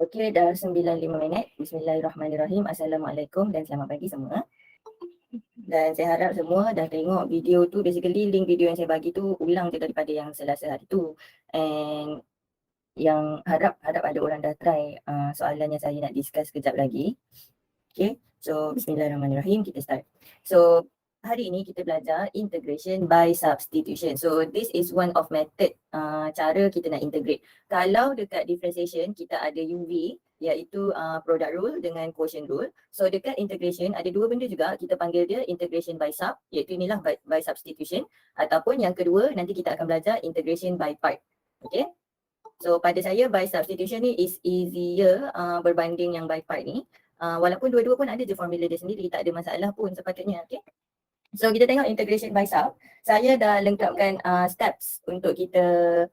Okey, dah 95 minit. Bismillahirrahmanirrahim. Assalamualaikum dan selamat pagi semua. Dan saya harap semua dah tengok video tu, basically link video yang saya bagi tu ulang je daripada yang Selasa hari tu. And yang harap ada orang dah try soalan yang saya nak discuss kejap lagi. Okay, so bismillahirrahmanirrahim, kita start. So hari ini kita belajar integration by substitution. So this is one of method cara kita nak integrate. Kalau dekat differentiation kita ada UV iaitu product rule dengan quotient rule. So dekat integration ada dua benda juga, kita panggil dia integration by sub, iaitu inilah by substitution, ataupun yang kedua nanti kita akan belajar integration by part. Okay. So pada saya by substitution ni is easier berbanding yang by part ni. Walaupun dua-dua pun ada je formula dia sendiri, tak ada masalah pun sepatutnya. Okay. So kita tengok integration by sub. Saya dah lengkapkan steps untuk kita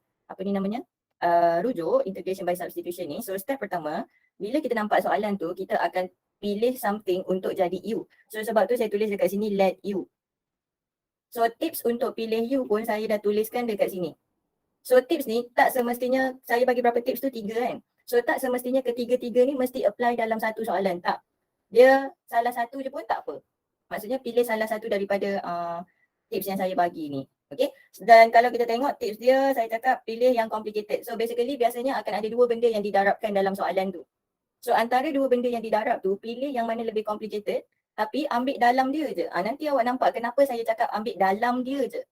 rujuk integration by substitution ni. So step pertama, bila kita nampak soalan tu, kita akan pilih something untuk jadi U. So sebab tu saya tulis dekat sini let U. So tips untuk pilih U pun saya dah tuliskan dekat sini. So tips ni tak semestinya saya bagi berapa tips tu 3 kan. So tak semestinya ketiga-tiga ni mesti apply dalam satu soalan, tak. Dia salah satu je pun tak apa. Maksudnya pilih salah satu daripada tips yang saya bagi ni. Okay. Dan kalau kita tengok tips dia, saya cakap pilih yang complicated. So basically biasanya akan ada dua benda yang didarabkan dalam soalan tu. So antara dua benda yang didarab tu, pilih yang mana lebih complicated tapi ambil dalam dia je. Nanti awak nampak kenapa saya cakap ambil dalam dia je.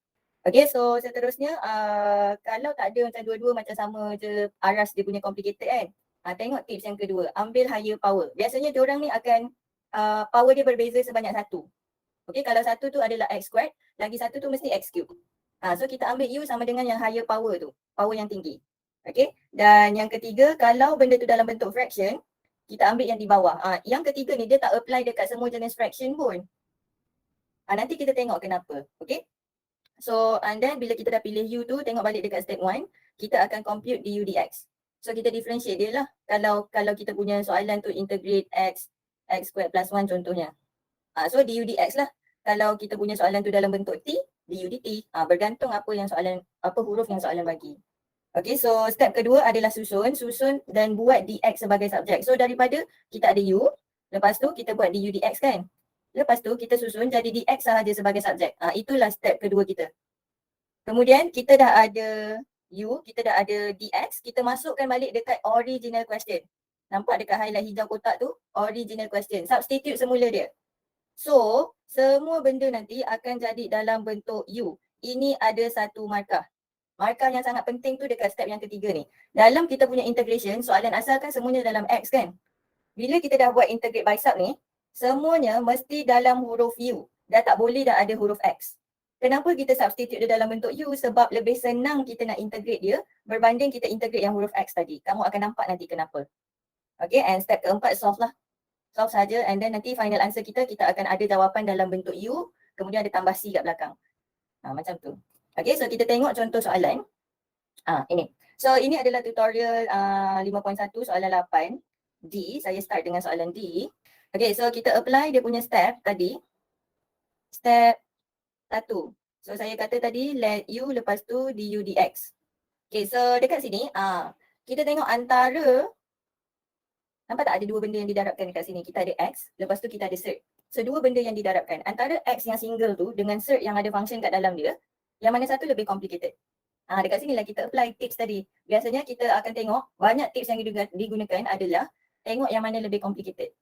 Okay, so seterusnya kalau tak ada macam dua-dua macam sama je aras dia punya complicated kan. Tengok tips yang kedua, ambil higher power. Biasanya diorang ni akan power dia berbeza sebanyak satu. Okay, kalau satu tu adalah x squared, lagi satu tu mesti x cube. So kita ambil u sama dengan yang higher power tu, power yang tinggi. Okay, dan yang ketiga, kalau benda tu dalam bentuk fraction, kita ambil yang di bawah. Yang ketiga ni dia tak apply dekat semua jenis fraction pun. Nanti kita tengok kenapa. Okay. So and then bila kita dah pilih U tu, tengok balik dekat step 1, kita akan compute du dx. So kita differentiate dia lah. Kalau kita punya soalan tu integrate x squared plus 1 contohnya. So du dx lah. Kalau kita punya soalan tu dalam bentuk t, du dt. Bergantung apa huruf yang soalan bagi. Okay, so step kedua adalah susun dan buat dx sebagai subjek. So daripada kita ada u, lepas tu kita buat du dx kan. Lepas tu kita susun jadi dx sahaja sebagai subjek. Itulah step kedua kita. Kemudian kita dah ada u, kita dah ada dx, kita masukkan balik dekat original question. Nampak dekat highlight hijau kotak tu? Original question. Substitute semula dia. So, semua benda nanti akan jadi dalam bentuk u. Ini ada satu markah. Markah yang sangat penting tu dekat step yang ketiga ni. Dalam kita punya integration, soalan asal kan semuanya dalam x kan? Bila kita dah buat integrate by sub ni, semuanya mesti dalam huruf U. Dah tak boleh dah ada huruf X. Kenapa kita substitute dia dalam bentuk U? Sebab lebih senang kita nak integrate dia berbanding kita integrate yang huruf X tadi. Kamu akan nampak nanti kenapa. Okay, and step keempat solve lah. Solve saja and then nanti final answer kita akan ada jawapan dalam bentuk U, kemudian ada tambah C kat belakang. Macam tu. Okay, so kita tengok contoh soalan. Ini. So ini adalah tutorial 5.1 soalan 8. D, saya start dengan soalan D. Okay, so kita apply dia punya step tadi. Step 1. So saya kata tadi let u lepas tu du dx. Okay, so dekat sini kita tengok antara, nampak tak ada dua benda yang didarabkan dekat sini. Kita ada x, lepas tu kita ada cert. So dua benda yang didarabkan. Antara x yang single tu dengan cert yang ada function kat dalam dia, yang mana satu lebih complicated. Dekat sini lah kita apply tips tadi. Biasanya kita akan tengok banyak tips yang digunakan adalah tengok yang mana lebih complicated.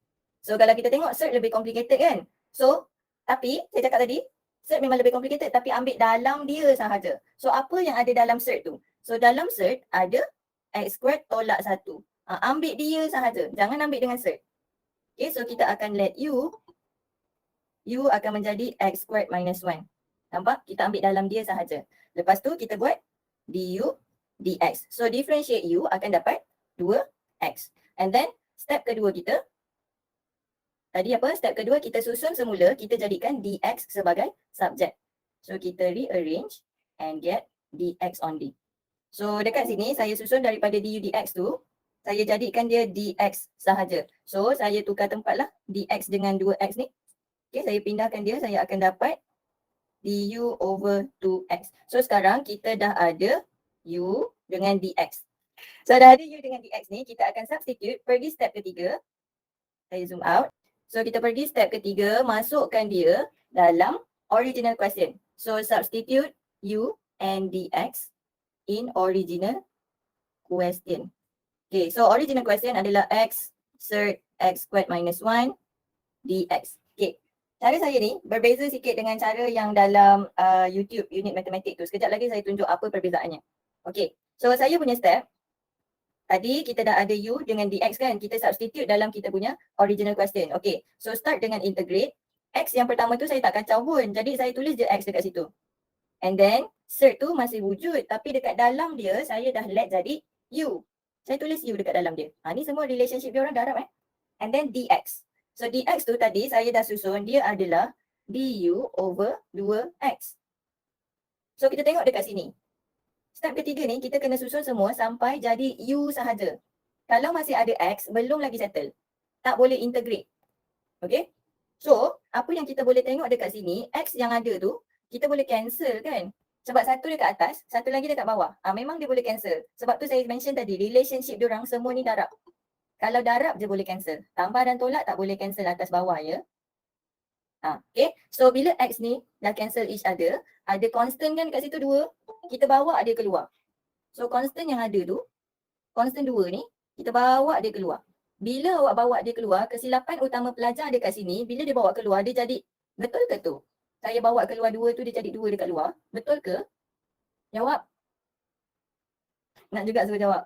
So kalau kita tengok cert lebih complicated kan. So tapi saya cakap tadi cert memang lebih complicated tapi ambil dalam dia sahaja. So apa yang ada dalam cert tu? So dalam cert ada x squared tolak 1. Ambil dia sahaja. Jangan ambil dengan cert. Okay, so kita akan let u akan menjadi x squared minus 1. Nampak? Kita ambil dalam dia sahaja. Lepas tu kita buat du dx. So differentiate u akan dapat 2x. And then step kedua kita, tadi apa? Step kedua kita susun semula, kita jadikan dx sebagai subjek. So kita rearrange and get dx on d. So dekat sini saya susun daripada du dx tu, saya jadikan dia dx sahaja. So saya tukar tempat lah dx dengan 2x ni. Okay, saya pindahkan dia, saya akan dapat du over 2x. So sekarang kita dah ada u dengan dx. So dah ada U dengan DX ni, kita akan substitute, pergi step ketiga. Saya zoom out. So kita pergi step ketiga, masukkan dia dalam original question. So substitute U and DX in original question. Okay, so original question adalah X cert X squared minus 1 DX. Okay, cara saya ni berbeza sikit dengan cara yang dalam YouTube unit matematik tu. Sekejap lagi saya tunjuk apa perbezaannya. Okay, so saya punya step, tadi kita dah ada U dengan DX kan, kita substitute dalam kita punya original question. Okay, so start dengan integrate. X yang pertama tu saya tak kacau pun, jadi saya tulis je X dekat situ. And then cert tu masih wujud, tapi dekat dalam dia saya dah let jadi U. Saya tulis U dekat dalam dia. Ni semua relationship dia orang darab And then DX. So DX tu tadi saya dah susun, dia adalah DU over 2X. So kita tengok dekat sini. Step ketiga ni kita kena susun semua sampai jadi U sahaja. Kalau masih ada X, belum lagi settle. Tak boleh integrate. Okay. So, apa yang kita boleh tengok dekat sini, X yang ada tu, kita boleh cancel kan. Sebab satu dekat atas, satu lagi dekat bawah. Memang dia boleh cancel. Sebab tu saya mention tadi, relationship diorang semua ni darab. Kalau darab je boleh cancel. Tambah dan tolak tak boleh cancel atas bawah ya. Okay. So, bila X ni dah cancel each other, ada constant kan kat situ 2, kita bawa dia keluar. So, constant yang ada tu, constant 2 ni, kita bawa dia keluar. Bila awak bawa dia keluar, kesilapan utama pelajar dekat sini, bila dia bawa keluar, dia jadi, betul ke tu? Saya bawa keluar 2 tu, dia jadi 2 dekat luar. Betul ke? Jawab. Nak juga suruh jawab.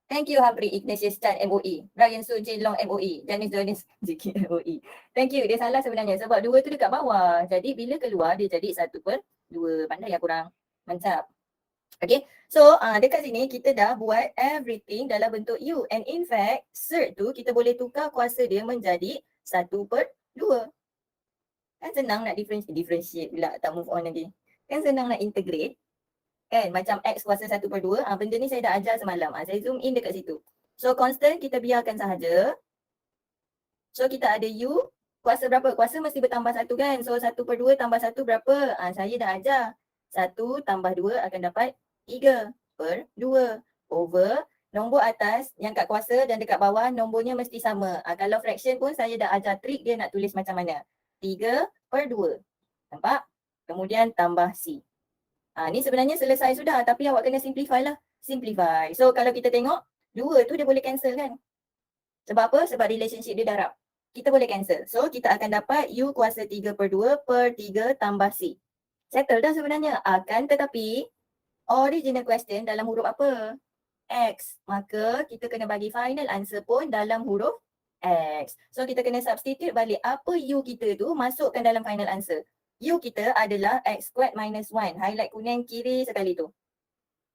Thank you Habri Ignatius Chan MOE, Brian Su Jin Long MOE, Janice Jonis JK MOE. Thank you, dia salah sebenarnya sebab 2 tu dekat bawah. Jadi bila keluar, dia jadi 1/2. Pandai aku kurang. Mantap. Okay, so dekat sini kita dah buat everything dalam bentuk U. And in fact, cert tu kita boleh tukar kuasa dia menjadi 1/2. Kan senang nak differentiate pula, tak move on lagi. Kan senang nak integrate. Kan macam X kuasa 1/2. Benda ni saya dah ajar semalam. Saya zoom in dekat situ. So constant kita biarkan sahaja. So kita ada U. Kuasa berapa? Kuasa mesti bertambah 1 kan. So 1/2 tambah 1 berapa? Saya dah ajar. 1 tambah 2 akan dapat 3/2 over nombor atas yang kat kuasa dan dekat bawah nombornya mesti sama. Kalau fraction pun saya dah ajar trik dia nak tulis macam mana. 3/2. Nampak? Kemudian tambah C. Ni sebenarnya selesai sudah tapi awak kena simplify lah. Simplify. So kalau kita tengok 2 tu dia boleh cancel kan. Sebab apa? Sebab relationship dia darab. Kita boleh cancel. So kita akan dapat U kuasa 3/2/3 tambah C. Settle dah sebenarnya. Akan tetapi original question dalam huruf apa? X. Maka kita kena bagi final answer pun dalam huruf X. So kita kena substitute balik apa U kita tu masukkan dalam final answer. U kita adalah X squared minus 1. Highlight kuning kiri sekali tu.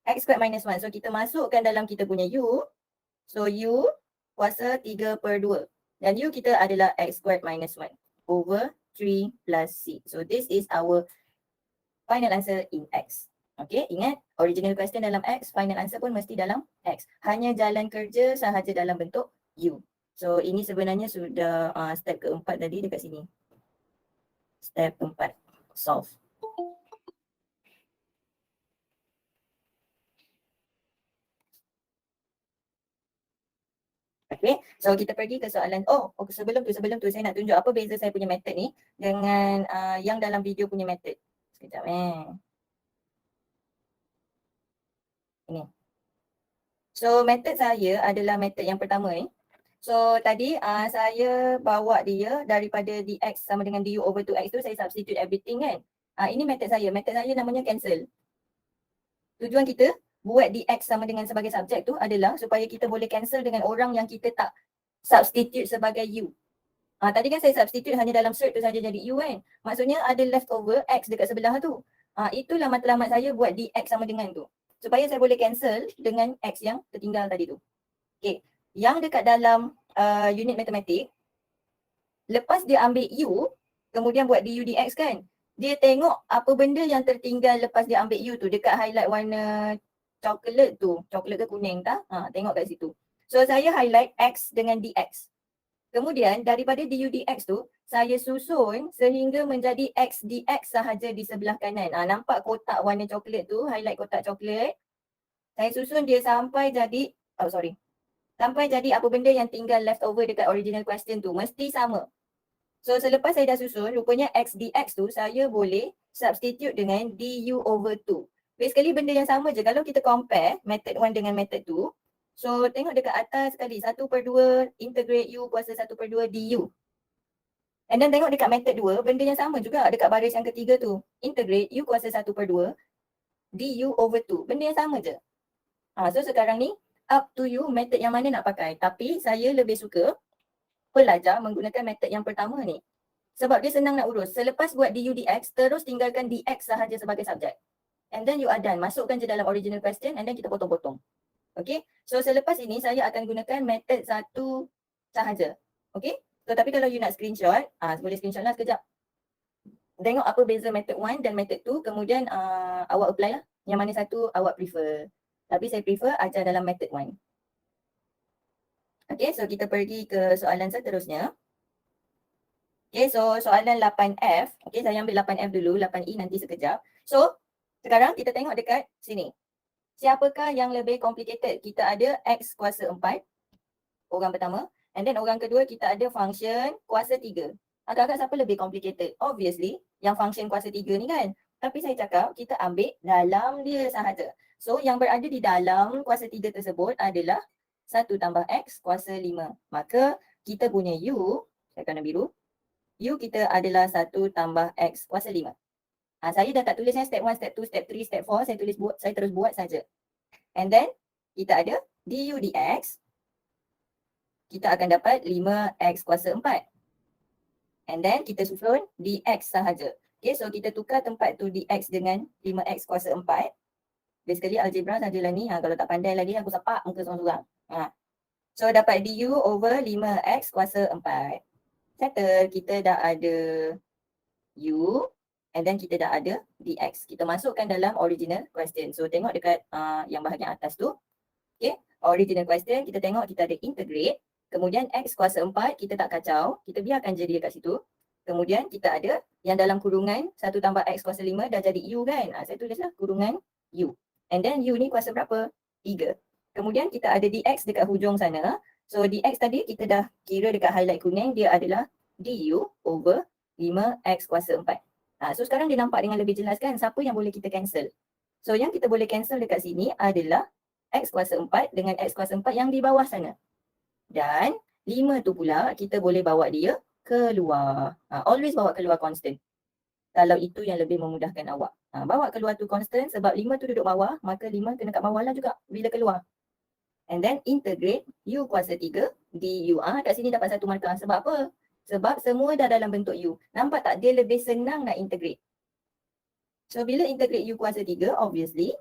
X squared minus 1. So kita masukkan dalam kita punya U. So U kuasa 3/2. Dan U kita adalah X squared minus 1 over 3 plus C. So this is our final answer in X. Okay, ingat original question dalam X, final answer pun mesti dalam X. Hanya jalan kerja sahaja dalam bentuk U. So ini sebenarnya sudah step keempat tadi dekat sini. Step 4, solve. Okay, so kita pergi ke soalan, sebelum tu saya nak tunjuk apa beza saya punya method ni dengan yang dalam video punya method. Sekejap Ini. So method saya adalah method yang pertama ni. So tadi saya bawa dia daripada dx sama dengan du over 2x tu saya substitute everything kan. Ini method saya namanya cancel. Tujuan kita buat dx sama dengan sebagai subjek tu adalah supaya kita boleh cancel dengan orang yang kita tak substitute sebagai u. Tadi kan saya substitute hanya dalam cert tu saja jadi u kan. Maksudnya ada leftover x dekat sebelah tu. Itulah matlamat saya buat dx sama dengan tu. Supaya saya boleh cancel dengan x yang tertinggal tadi tu. Okay. Yang dekat dalam unit matematik, lepas dia ambil u, kemudian buat du dx kan, dia tengok apa benda yang tertinggal lepas dia ambil u tu dekat highlight warna coklat tu. Coklat ke kuning tak? Tengok kat situ. So saya highlight x dengan dx. Kemudian daripada du dx tu, saya susun sehingga menjadi x dx sahaja di sebelah kanan. Nampak kotak warna coklat tu, highlight kotak coklat. Saya susun dia sampai jadi, sampai jadi apa benda yang tinggal leftover dekat original question tu mesti sama. So selepas saya dah susun, rupanya x dx tu saya boleh substitute dengan du over 2. Basically benda yang sama je. Kalau kita compare method 1 dengan method 2, so tengok dekat atas sekali, 1/2 integrate u kuasa 1/2 du. And then tengok dekat method 2, benda yang sama juga dekat baris yang ketiga tu. Integrate u kuasa 1/2 du over 2. Benda yang sama je. So sekarang ni up to you method yang mana nak pakai. Tapi saya lebih suka pelajar menggunakan method yang pertama ni. Sebab dia senang nak urus. Selepas buat du dx, terus tinggalkan dx sahaja sebagai subjek. And then you are done. Masukkan je dalam original question and then kita potong-potong. Okay. So selepas ini saya akan gunakan method satu sahaja. Okay. So tapi kalau you nak screenshot, boleh screenshot lah sekejap. Tengok apa beza method 1 dan method 2. Kemudian awak apply lah. Yang mana satu awak prefer. Tapi saya prefer ajar dalam method 1. Okay, so kita pergi ke soalan seterusnya. Okay, so soalan 8F. Okay, saya ambil 8F dulu, 8E nanti sekejap. So, sekarang kita tengok dekat sini. Siapakah yang lebih complicated? Kita ada X kuasa 4, orang pertama. And then orang kedua kita ada function kuasa 3. Agak-agak siapa lebih complicated? Obviously, yang function kuasa 3 ni kan. Tapi saya cakap kita ambil dalam dia sahaja. So, yang berada di dalam kuasa 3 tersebut adalah 1 tambah X kuasa 5. Maka kita punya U, saya warna biru, U kita adalah 1 tambah X kuasa 5. Saya dah tak tulisnya step 1, step 2, step 3, step 4. Saya terus buat saja. And then, kita ada du dx. Kita akan dapat 5X kuasa 4. And then, kita susun dx sahaja. Okay, so kita tukar tempat tu dx dengan 5X kuasa 4. Basically, algebra sajalah ni. Kalau tak pandai lagi, aku sepak muka seorang-seorang. So, dapat du over 5X kuasa 4. Settle, kita dah ada u and then kita dah ada dx. Kita masukkan dalam original question. So, tengok dekat yang bahagian atas tu. Okay, original question, kita tengok kita ada integrate. Kemudian x kuasa 4, kita tak kacau. Kita biarkan je dia kat situ. Kemudian kita ada yang dalam kurungan 1 tambah x kuasa 5 dah jadi u kan. Saya tulislah kurungan u. And then u ni kuasa berapa? 3. Kemudian kita ada dx dekat hujung sana. So dx tadi kita dah kira dekat highlight kuning, dia adalah du over 5x kuasa 4. So sekarang dia nampak dengan lebih jelas kan siapa yang boleh kita cancel. So yang kita boleh cancel dekat sini adalah x kuasa 4 dengan x kuasa 4 yang di bawah sana. Dan 5 tu pula kita boleh bawa dia keluar. Always bawa keluar constant. Kalau itu yang lebih memudahkan awak. Bawa keluar tu constant sebab 5 tu duduk bawah, maka 5 kena kat bawah lah juga bila keluar. And then integrate u kuasa 3 du. Kat sini dapat satu markah. Sebab apa? Sebab semua dah dalam bentuk u. Nampak tak? Dia lebih senang nak integrate. So bila integrate u kuasa 3, obviously,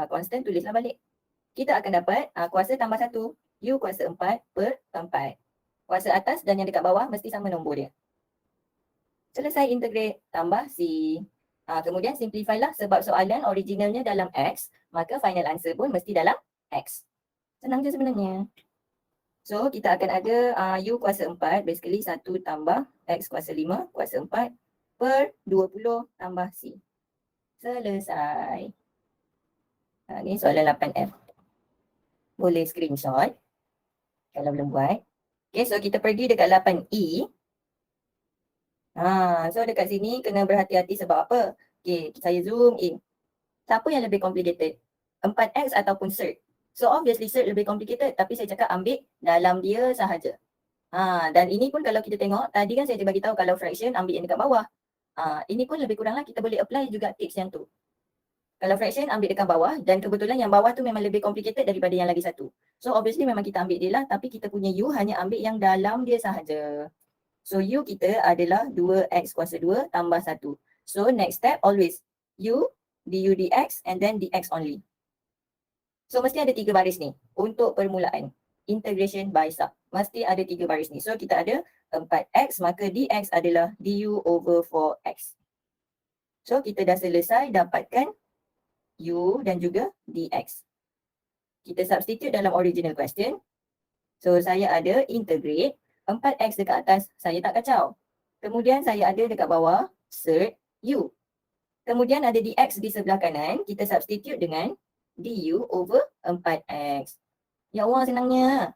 constant tulislah balik. Kita akan dapat kuasa tambah 1, u kuasa 4 per 4. Kuasa atas dan yang dekat bawah mesti sama nombor dia. Selesai integrate, tambah C. Kemudian simplify lah sebab soalan originalnya dalam X, maka final answer pun mesti dalam X. Senang je sebenarnya. So kita akan ada u kuasa 4, basically 1 tambah X kuasa 5 kuasa 4 per 20 tambah C. Selesai. Ni soalan 8F. Boleh screenshot kalau belum buat. Okay, so kita pergi dekat 8E. So dekat sini kena berhati-hati sebab apa? Okay, saya zoom in. Siapa yang lebih complicated? 4X ataupun cert? So obviously cert lebih complicated, tapi saya cakap ambil dalam dia sahaja. Dan ini pun kalau kita tengok, tadi kan saya bagi tahu kalau fraction ambil yang dekat bawah. Ini pun lebih kurang lah kita boleh apply juga tips yang tu. Kalau fraction ambil dekat bawah dan kebetulan yang bawah tu memang lebih complicated daripada yang lagi satu. So obviously memang kita ambil dia lah, tapi kita punya u hanya ambil yang dalam dia sahaja. So u kita adalah 2x kuasa 2 tambah 1. So next step always u du dx and then dx only. So mesti ada 3 baris ni untuk permulaan. Integration by sub. Mesti ada 3 baris ni. So kita ada 4x, maka dx adalah du over 4x. So kita dah selesai dapatkan u dan juga dx. Kita substitute dalam original question. So saya ada integrate 4x dekat atas, saya tak kacau. Kemudian saya ada dekat bawah cert u. Kemudian ada dx di sebelah kanan, kita substitute dengan du over 4x. Ya Allah, senangnya.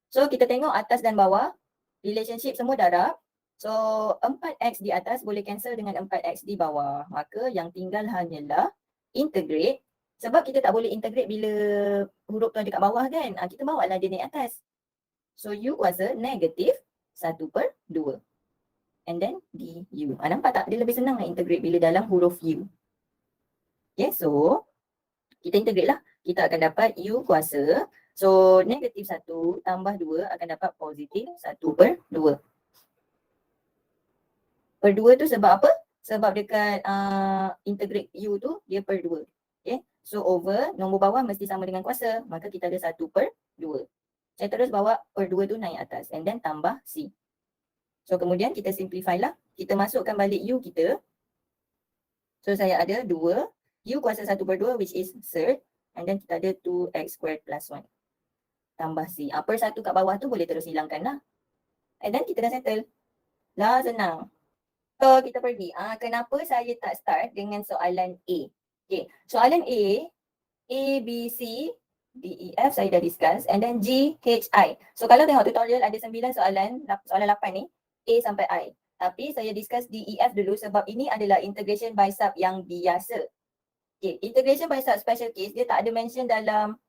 So kita tengok atas dan bawah, relationship semua darab. So 4x di atas boleh cancel dengan 4x di bawah. Maka yang tinggal hanyalah integrate. Sebab kita tak boleh integrate bila huruf tu ada kat bawah kan. Kita bawa lah dia naik atas. So u kuasa negatif 1/2. And then du. Nampak tak? Dia lebih senang nak integrate bila dalam huruf u. Okay, so kita integrate lah. Kita akan dapat u kuasa. So negatif 1 tambah 2 akan dapat positif 1/2. Per 2 tu sebab apa? Sebab dekat integrate u tu dia per 2. Okay. So over nombor bawah mesti sama dengan kuasa. Maka kita ada 1/2. Saya terus bawa per 2 tu naik atas. And then tambah c. So kemudian kita simplify lah. Kita masukkan balik u kita. So saya ada 2. U kuasa 1/2 which is third. And then kita ada 2x squared plus 1. Tambah c. Per 1 kat bawah tu boleh terus hilangkan lah. And then kita dah settle. Lah senang. So kita pergi. Kenapa saya tak start dengan soalan A? Okay. Soalan A, B, C, D, E, F saya dah discuss. And then G, H, I. So kalau tengok tutorial ada 9 soalan, soalan 8 ni, A sampai I. Tapi saya discuss D, E, F dulu sebab ini adalah integration by sub yang biasa. Okay. Integration by sub special case, dia tak ada mention dalam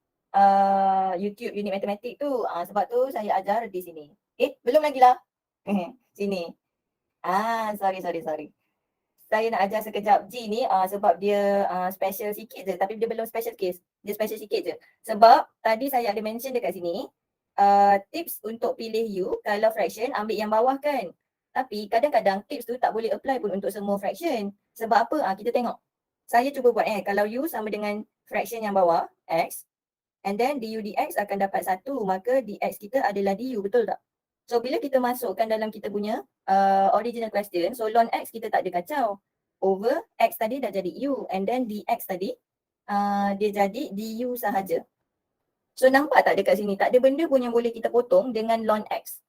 YouTube unit matematik tu. Sebab tu saya ajar di sini. Belum lagi lah. Sini. Sorry. Saya nak ajar sekejap G ni sebab dia special sikit je. Tapi dia belum special case. Dia special sikit je. Sebab tadi saya ada mention dekat sini. Tips untuk pilih U kalau fraction ambil yang bawah kan. Tapi kadang-kadang tips tu tak boleh apply pun untuk semua fraction. Sebab apa? Kita tengok. Saya cuba buat kalau U sama dengan fraction yang bawah, X. And then du dx akan dapat 1. Maka dx kita adalah du. Betul tak? So bila kita masukkan dalam kita punya original question, so ln x kita tak ada kacau. Over x tadi dah jadi u and then dx tadi dia jadi du sahaja. So nampak tak dekat sini? Tak ada benda pun yang boleh kita potong dengan ln x.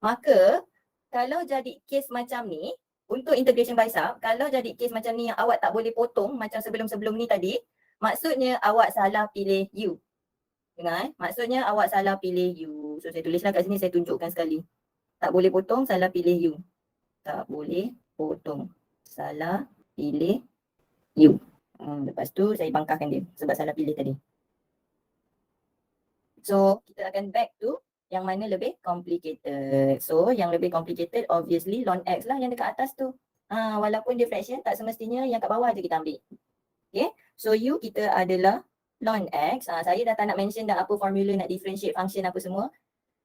Maka kalau jadi case macam ni, untuk integration by sub, kalau jadi case macam ni yang awak tak boleh potong macam sebelum-sebelum ni tadi, maksudnya awak salah pilih u. Dengar maksudnya awak salah pilih u. So saya tulislah kat sini, saya tunjukkan sekali. Tak boleh potong, salah pilih u. Tak boleh potong, salah pilih u. Lepas tu saya bangkahkan dia sebab salah pilih tadi. So kita akan back to yang mana lebih complicated. So yang lebih complicated obviously ln x lah yang dekat atas tu. Walaupun dia fraction tak semestinya yang kat bawah je kita ambil. Okay. So u kita adalah ln x. Saya dah tak nak mention dah apa formula nak differentiate function apa semua.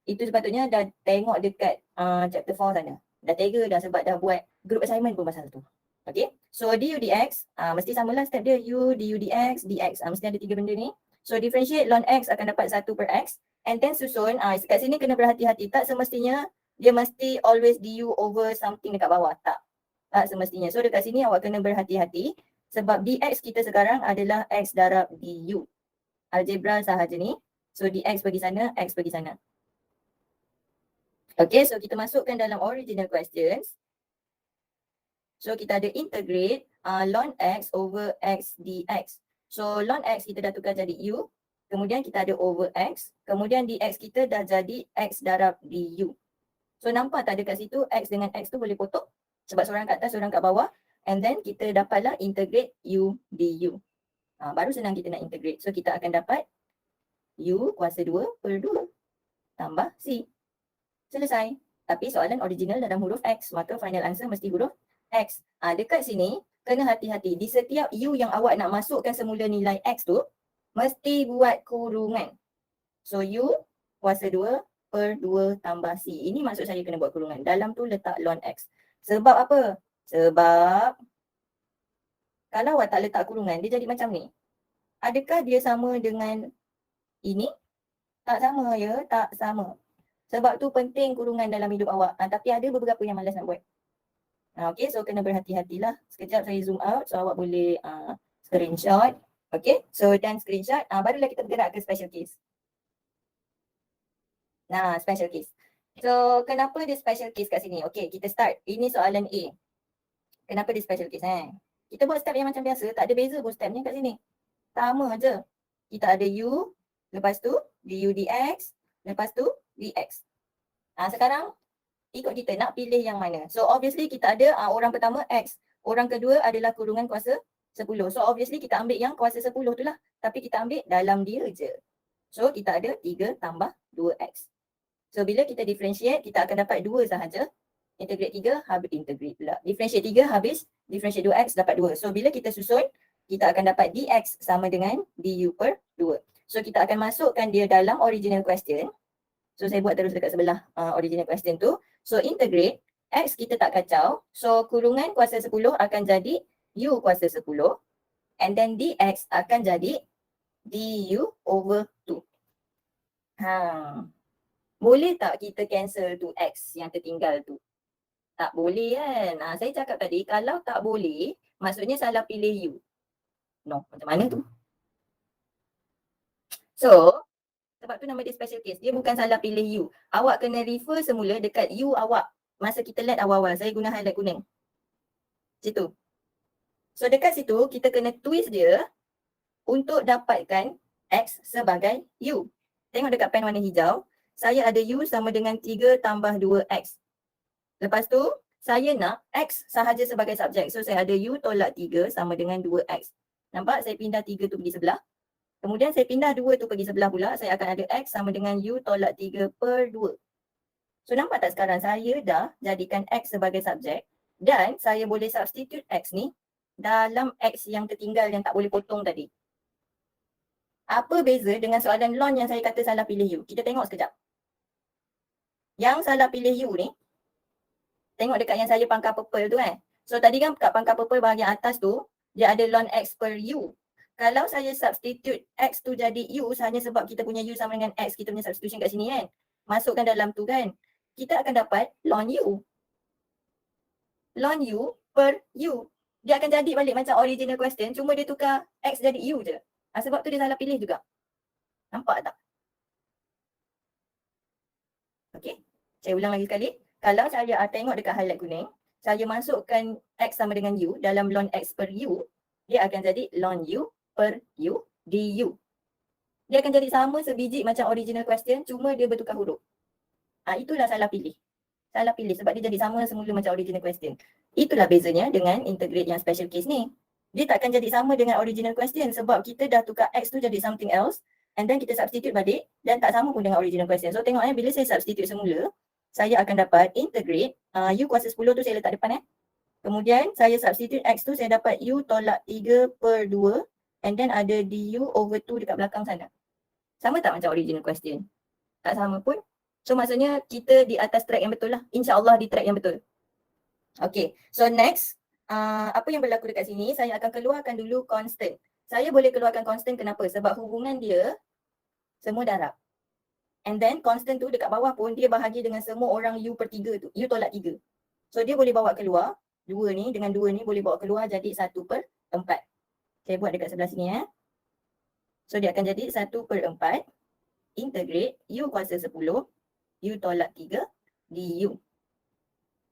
Itu sepatutnya dah tengok dekat chapter 4 sana. Dah tega dah sebab dah buat group assignment pun pasal tu. Okay. So du dx mesti samalah step dia. U, du dx, dx. Mesti ada 3 benda ni. So differentiate ln x akan dapat 1/x. And then susun. Kat sini kena berhati-hati. Tak semestinya dia mesti always du over something dekat bawah. Tak semestinya. So dekat sini awak kena berhati-hati. Sebab dx kita sekarang adalah x darab du. Algebra sahaja ni. So dx pergi sana, x pergi sana. Okay, so kita masukkan dalam original questions. So kita ada integrate ln x over x dx. So ln x kita dah tukar jadi u. Kemudian kita ada over x. Kemudian dx kita dah jadi x darab du. So nampak tak dekat situ x dengan x tu boleh potong. Sebab seorang kat atas, seorang kat bawah. And then kita dapatlah integrate u du. Baru senang kita nak integrate. So kita akan dapat u kuasa 2/2 tambah c. Selesai. Tapi soalan original dalam huruf X. Maka final answer mesti huruf X. Dekat sini, kena hati-hati. Di setiap U yang awak nak masukkan semula nilai X tu, mesti buat kurungan. So U kuasa 2/2 tambah C. Ini maksud saya kena buat kurungan. Dalam tu letak ln X. Sebab apa? Sebab kalau awak tak letak kurungan, dia jadi macam ni. Adakah dia sama dengan ini? Tak sama ya, tak sama. Sebab tu penting kurungan dalam hidup awak. Tapi ada beberapa yang malas nak buat. Okay, so kena berhati-hatilah. Sekejap saya zoom out so awak boleh screenshot. Okay, so dan screenshot. Barulah kita bergerak ke special case. Special case. So kenapa dia special case kat sini? Okay, kita start. Ini soalan A. Kenapa dia special case? Kita buat step yang macam biasa. Tak ada beza pun stepnya kat sini. Sama je. Kita ada U, lepas tu du dx, lepas tu dx. Sekarang ikut kita nak pilih yang mana. So obviously kita ada orang pertama X. Orang kedua adalah kurungan kuasa 10. So obviously kita ambil yang kuasa 10 tu lah. Tapi kita ambil dalam dia je. So kita ada 3 tambah 2X. So bila kita differentiate, kita akan dapat 2 sahaja. Integrate 3 habis integrate pula. Differentiate 3 habis, differentiate 2X dapat 2. So bila kita susun, kita akan dapat dx sama dengan du per 2. So kita akan masukkan dia dalam original question. So saya buat terus dekat sebelah original question tu. So integrate, x kita tak kacau. So kurungan kuasa 10 akan jadi u kuasa 10. And then dx akan jadi du over 2. Boleh tak kita cancel tu x yang tertinggal tu? Tak boleh kan? Saya cakap tadi kalau tak boleh, maksudnya salah pilih u. No, macam mana tu? So, sebab tu nama dia special case. Dia bukan salah pilih u. Awak kena refer semula dekat u awak. Masa kita let awal-awal, saya guna highlight kuning. Situ. So dekat situ, kita kena twist dia untuk dapatkan x sebagai u. Tengok dekat pen warna hijau. Saya ada u sama dengan 3 tambah 2x. Lepas tu, saya nak x sahaja sebagai subjek. So saya ada u tolak 3 sama dengan 2x. Nampak? Saya pindah 3 tu pergi sebelah. Kemudian saya pindah 2 tu pergi sebelah pula. Saya akan ada x sama dengan u tolak 3 per 2. So nampak tak sekarang saya dah jadikan x sebagai subjek. Dan saya boleh substitute x ni dalam x yang tertinggal yang tak boleh potong tadi. Apa beza dengan soalan lon yang saya kata salah pilih u? Kita tengok sekejap. Yang salah pilih u ni, tengok dekat yang saya pangkal purple tu kan. So tadi kan kat pangkal purple bahagian atas tu, dia ada ln x per u. Kalau saya substitute x tu jadi u, hanya sebab kita punya u sama dengan x, kita punya substitution kat sini kan. Masukkan dalam tu kan. Kita akan dapat ln u. Ln u per u. Dia akan jadi balik macam original question, cuma dia tukar x jadi u je. Sebab tu dia salah pilih juga. Nampak tak? Okay. Saya ulang lagi sekali. Kalau saya tengok dekat highlight kuning, saya masukkan x sama dengan u dalam ln x per u, dia akan jadi ln u per u du. Dia akan jadi sama sebiji macam original question, cuma dia bertukar huruf. Itulah salah pilih. Salah pilih sebab dia jadi sama semula macam original question. Itulah bezanya dengan integrate yang special case ni. Dia takkan jadi sama dengan original question sebab kita dah tukar x tu jadi something else and then kita substitute balik dan tak sama pun dengan original question. So tengok bila saya substitute semula, saya akan dapat integrate u kuasa 10 tu saya letak depan Kemudian saya substitute x tu saya dapat u tolak 3 per 2 and then ada du over 2 dekat belakang sana. Sama tak macam original question? Tak sama pun. So maksudnya kita di atas track yang betul lah. InsyaAllah di track yang betul. Okay, so next. Apa yang berlaku dekat sini, saya akan keluarkan dulu constant. Saya boleh keluarkan constant kenapa? Sebab hubungan dia semua darab. And then constant tu dekat bawah pun dia bahagi dengan semua orang u per 3 tu. U tolak 3. So dia boleh bawa keluar. 2 ni dengan 2 ni boleh bawa keluar jadi 1 per 4. Saya buat dekat sebelah sini So dia akan jadi 1 per 4. Integrate u kuasa 10. U tolak 3 du.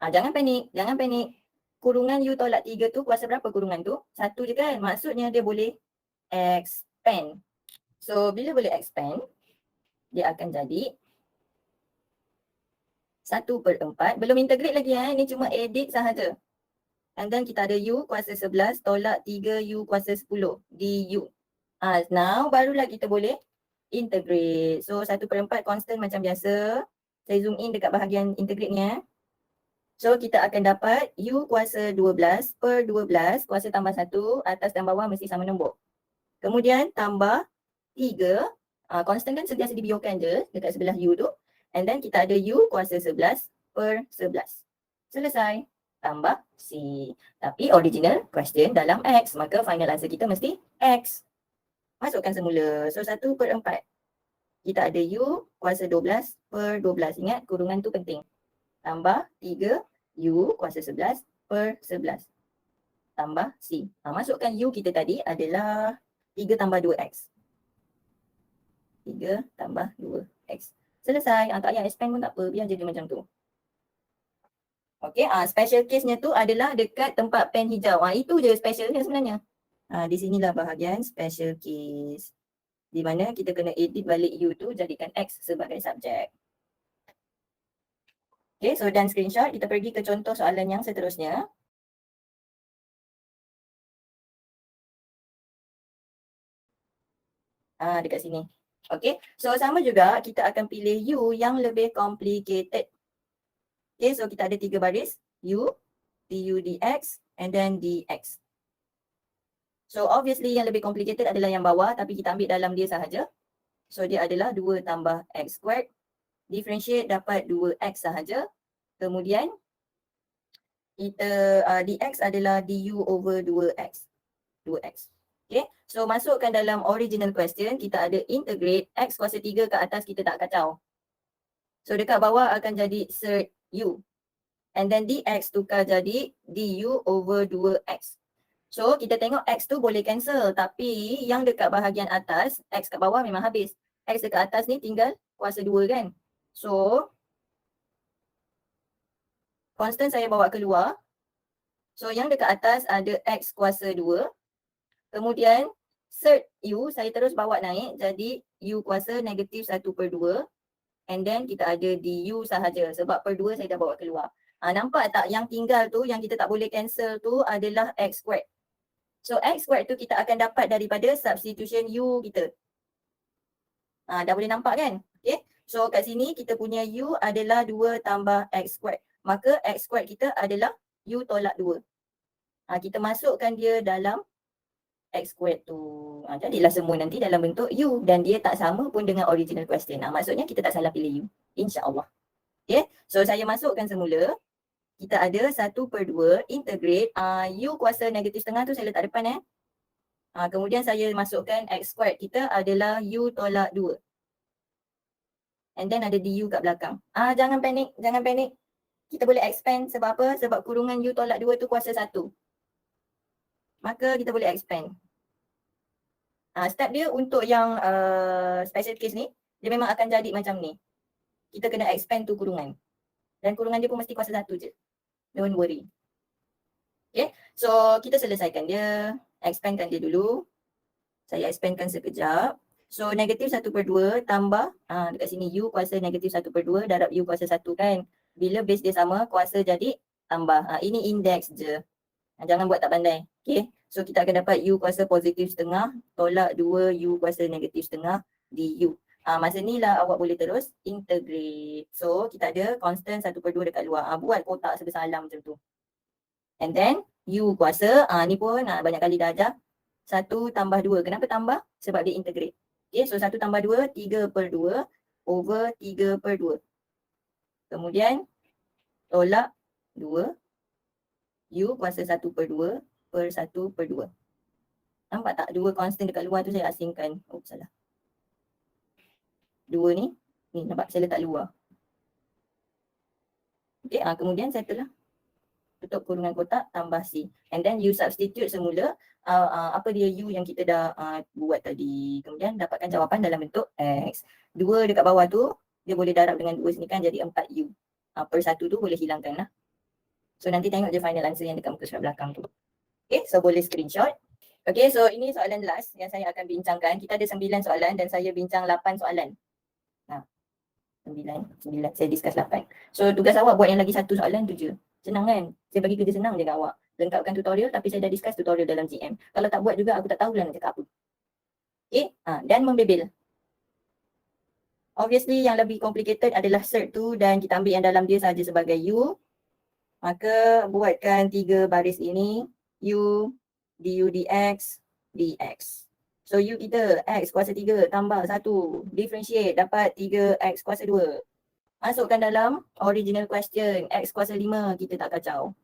Jangan panik. Jangan panik. Kurungan u tolak 3 tu kuasa berapa kurungan tu? 1 je kan? Maksudnya dia boleh expand. So bila boleh expand, dia akan jadi 1 per 4. Belum integrate lagi Ini cuma edit sahaja. And then kita ada u kuasa 11 tolak 3 u kuasa 10 du. Now barulah kita boleh integrate. So 1 per 4 constant macam biasa. Saya zoom in dekat bahagian integrate ni So kita akan dapat u kuasa 12 per 12 kuasa tambah 1 atas dan bawah mesti sama nombor. Kemudian tambah 3. Constant kan sentiasa dibiarkan je dekat sebelah u tu. And then kita ada u kuasa 11 per 11. Selesai. Tambah c. Tapi original question dalam x. Maka final answer kita mesti x. Masukkan semula. So 1 per 4. Kita ada u kuasa 12 per 12. Ingat kurungan tu penting. Tambah 3 u kuasa 11 per 11. Tambah c. Masukkan u kita tadi adalah 3 tambah 2x. 3 tambah 2x. Selesai. Tak payah expand pun tak apa. Biar jadi macam tu. Okay. Special case-nya tu adalah dekat tempat pen hijau. Itu je specialnya sebenarnya. Di sinilah bahagian special case. Di mana kita kena edit balik U tu jadikan X sebagai subjek. Okay, so dan screenshot, kita pergi ke contoh soalan yang seterusnya. Dekat sini. Okay, so sama juga kita akan pilih U yang lebih complicated. Okay, so kita ada 3 baris. U, du dx, and then dx. So obviously yang lebih complicated adalah yang bawah, tapi kita ambil dalam dia sahaja. So dia adalah 2 tambah x squared. Differentiate dapat 2x sahaja. Kemudian kita dx adalah du over 2x. 2x. Okay, so masukkan dalam original question, kita ada integrate x kuasa 3 ke atas, kita tak kacau. So dekat bawah akan jadi cert u. And then dx tukar jadi du over 2x. So kita tengok x tu boleh cancel, tapi yang dekat bahagian atas, x kat bawah memang habis. X dekat atas ni tinggal kuasa 2 kan. So constant saya bawa keluar. So yang dekat atas ada x kuasa 2. Kemudian cert u saya terus bawa naik jadi u kuasa negatif 1/2. And then kita ada du sahaja sebab per 2 saya dah bawa keluar. Nampak tak yang tinggal tu yang kita tak boleh cancel tu adalah x squared. So x squared tu kita akan dapat daripada substitution u kita. Dah boleh nampak kan? Okay. So kat sini kita punya u adalah 2 tambah x squared. Maka x squared kita adalah u tolak 2. Kita masukkan dia dalam x squared tu. Jadilah semua nanti dalam bentuk u dan dia tak sama pun dengan original question. Maksudnya kita tak salah pilih u. InsyaAllah. Okay. So saya masukkan semula. Kita ada 1/2 integrate u kuasa negatif setengah tu saya letak depan kemudian saya masukkan x squared kita adalah u tolak 2. And then ada du kat belakang. Jangan panik, jangan panik. Kita boleh expand sebab apa? Sebab kurungan u tolak 2 tu kuasa 1. Maka kita boleh expand. Step dia untuk yang special case ni, dia memang akan jadi macam ni. Kita kena expand tu kurungan. Dan kurungan dia pun mesti kuasa 1 je. Don't worry. Okay, so kita selesaikan dia. Expandkan dia dulu. Saya expandkan sekejap. So negatif 1/2 tambah, dekat sini u kuasa negatif 1/2 darab u kuasa 1 kan. Bila base dia sama, kuasa jadi tambah. Ini indeks je. Jangan buat tak pandai. Okay, so kita akan dapat u kuasa positif setengah tolak 2 u kuasa negatif setengah du. Masa ni lah awak boleh terus integrate. So kita ada constant 1/2 dekat luar. Buat kotak sebesar alam macam tu. And then u kuasa, ni pun banyak kali dah ajar. 1 tambah 2. Kenapa tambah? Sebab dia integrate. Okay, so 1 tambah 2, 3/2 over 3/2. Kemudian tolak 2. U kuasa 1/2 per 1/2. Nampak tak? 2 constant dekat luar tu saya asingkan. Oh, salah. 2 ni nampak saya letak luar. Okay, kemudian settle lah. Tutup kurungan kotak, tambah C. And then you substitute semula apa dia U yang kita dah buat tadi. Kemudian dapatkan jawapan dalam bentuk X. 2 dekat bawah tu, dia boleh darab dengan 2 sini kan jadi 4U. Per 1 tu boleh hilangkan lah. So nanti tengok je final answer yang dekat muka surat belakang tu. Okay, so boleh screenshot. Okay, so ini soalan last yang saya akan bincangkan. Kita ada 9 soalan dan saya bincang 8 soalan. 9, saya discuss 8. So tugas awak buat yang lagi satu soalan tu je. Senang kan? Saya bagi kerja senang je kat awak. Lengkapkan tutorial tapi saya dah discuss tutorial dalam GM. Kalau tak buat juga aku tak tahulah nak cakap apa. Okay, dan membebel. Obviously yang lebih complicated adalah cert tu dan kita ambil yang dalam dia saja sebagai U. Maka buatkan 3 baris ini. U, du dx, dx. So U kita X kuasa 3 tambah 1. Differentiate dapat 3X kuasa 2. Masukkan dalam original question. X kuasa 5 kita tak kacau.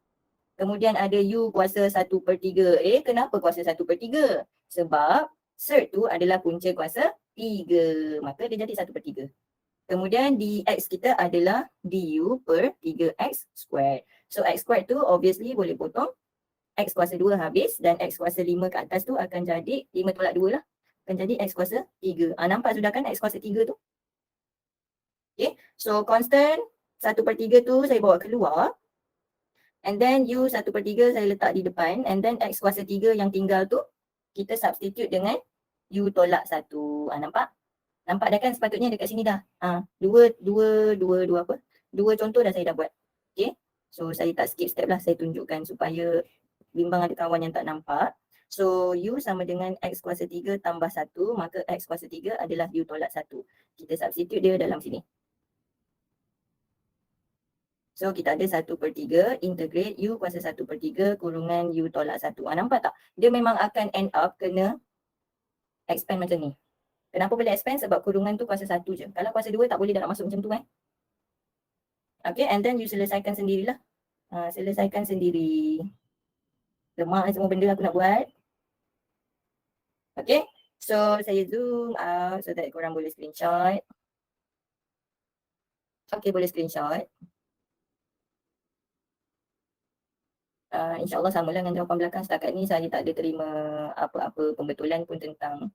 Kemudian ada U kuasa 1/3. Kenapa kuasa 1/3? Sebab cert tu adalah punca kuasa 3. Maka dia jadi 1/3. Kemudian dx kita adalah du per 3x squared. So x squared tu obviously boleh potong. X kuasa 2 habis dan X kuasa 5 ke atas tu akan jadi 5 tolak 2 lah. Akan jadi X kuasa 3. Nampak sudah kan X kuasa 3 tu? Okay, so constant 1/3 tu saya bawa keluar. And then U 1/3 saya letak di depan. And then X kuasa 3 yang tinggal tu kita substitute dengan U tolak 1. Nampak? Nampak dah kan sepatutnya dekat sini dah. Dua apa? Dua contoh dah saya dah buat. Okay. So saya tak skip step lah. Saya tunjukkan supaya bimbang ada kawan yang tak nampak. So U sama dengan X kuasa 3 tambah 1. Maka X kuasa 3 adalah U tolak 1. Kita substitute dia dalam sini. So kita ada 1/3 integrate U kuasa 1/3 kurungan U tolak 1. Nampak tak? Dia memang akan end up kena expand macam ni. Kenapa boleh expand? Sebab kurungan tu kuasa 1 je. Kalau kuasa 2 tak boleh dah nak masuk macam tu kan. Okay, and then you selesaikan sendirilah. Selesaikan sendiri. Lemak semua benda aku nak buat. Okay, so saya zoom out so that korang boleh screenshot. Okay, boleh screenshot. InsyaAllah samalah dengan jawapan belakang. Setakat ni saya tak ada terima apa-apa pembetulan pun tentang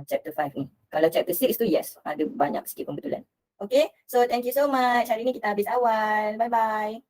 chapter 5 ni. Kalau chapter 6 tu yes, ada banyak sikit pembetulan. Okay, so thank you so much. Hari ni kita habis awal. Bye-bye.